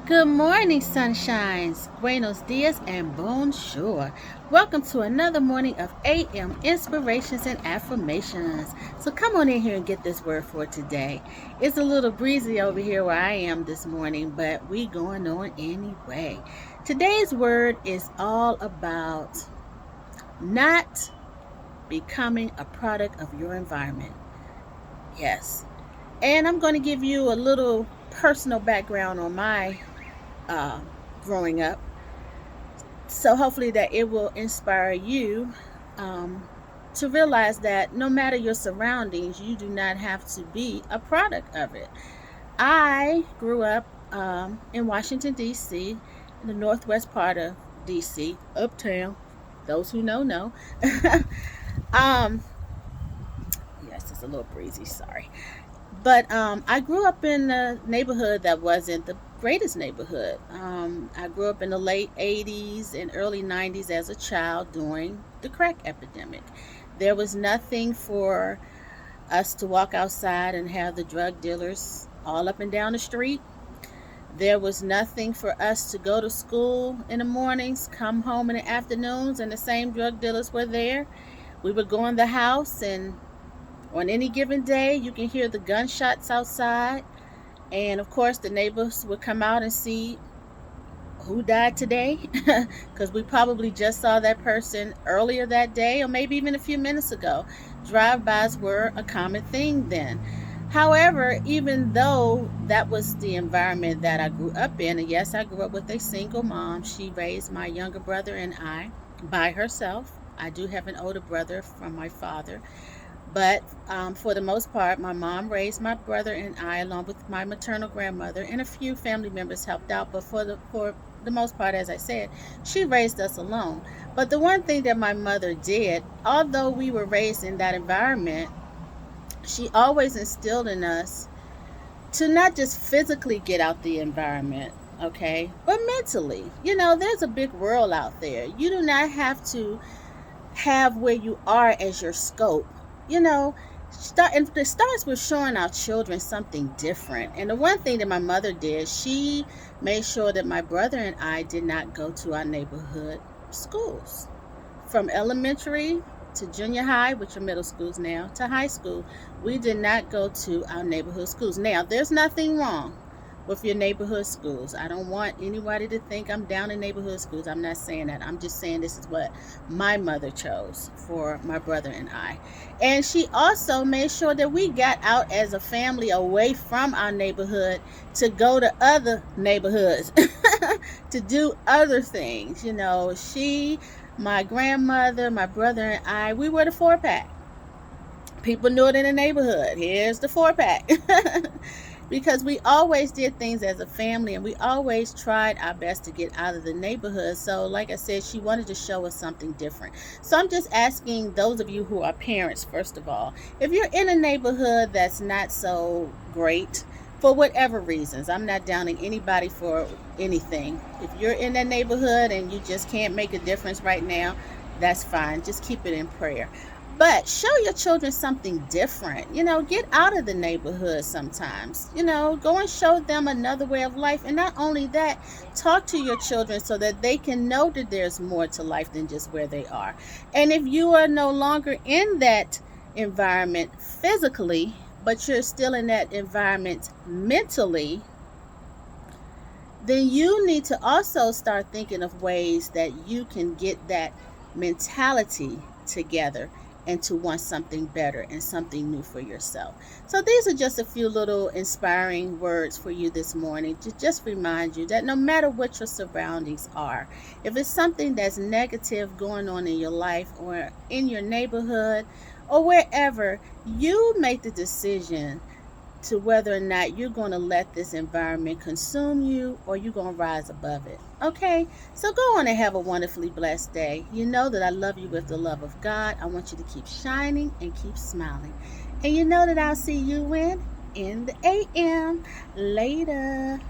Good morning, sunshines. Buenos dias and bonjour. Welcome to another morning of AM Inspirations and Affirmations. So come on in here and get this word for today. It's a little breezy over here where I am this morning, but we going on anyway. Today's word is all about not becoming a product of your environment. Yes. And I'm going to give you a little personal background on my uh, growing up. So hopefully that it will inspire you um, to realize that no matter your surroundings, you do not have to be a product of it. I grew up in Washington, D.C., in the northwest part of D.C., uptown. Those who know. um, yes, it's a little breezy, sorry. But I grew up in a neighborhood that wasn't the greatest neighborhood. I grew up in the late 80s and early 90s as a child during the crack epidemic. There was nothing for us to walk outside and have the drug dealers all up and down the street. There was nothing for us to go to school in the mornings, come home in the afternoons, and the same drug dealers were there. We would go in the house, and on any given day, you can hear the gunshots outside. And of course, the neighbors would come out and see who died today, because we probably just saw that person earlier that day or maybe even a few minutes ago. Drive-bys were a common thing then. However, even though that was the environment that I grew up in, and yes, I grew up with a single mom. She raised my younger brother and I by herself. I do have an older brother from my father. But for the most part, my mom raised my brother and I, along with my maternal grandmother, and a few family members helped out. But for the most part, as I said, she raised us alone. But the one thing that my mother did, although we were raised in that environment, she always instilled in us to not just physically get out the environment, okay, but mentally. There's a big world out there. You do not have to have where you are as your scope. you know and it starts with showing our children something different. And the one thing that my mother did, she made sure that my brother and I did not go to our neighborhood schools. From elementary to junior high, which are middle schools now, to high school, we did not go to our neighborhood schools. Now, there's nothing wrong with your neighborhood schools. I don't want anybody to think I'm down in neighborhood schools. I'm not saying that. I'm just saying this is what my mother chose for my brother and I. And she also made sure that we got out as a family away from our neighborhood to go to other neighborhoods to do other things. My grandmother, my brother, and I, we were the four pack. People knew it in the neighborhood. Here's the four pack. Because we always did things as a family, and we always tried our best to get out of the neighborhood. So like I said, she wanted to show us something different. So I'm just asking those of you who are parents, first of all, if you're in a neighborhood that's not so great, for whatever reasons, I'm not downing anybody for anything. If you're in that neighborhood and you just can't make a difference right now, that's fine. Just keep it in prayer. But show your children something different. Get out of the neighborhood sometimes. Go and show them another way of life. And not only that, talk to your children so that they can know that there's more to life than just where they are. And if you are no longer in that environment physically, but you're still in that environment mentally, then you need to also start thinking of ways that you can get that mentality together and to want something better and something new for yourself. So these are just a few little inspiring words for you this morning to just remind you that no matter what your surroundings are, if it's something that's negative going on in your life or in your neighborhood or wherever, you make the decision to whether or not you're going to let this environment consume you or you're going to rise above it. Okay? So go on and have a wonderfully blessed day. You know that I love you with the love of God. I want you to keep shining and keep smiling. And you know that I'll see you in the AM. Later.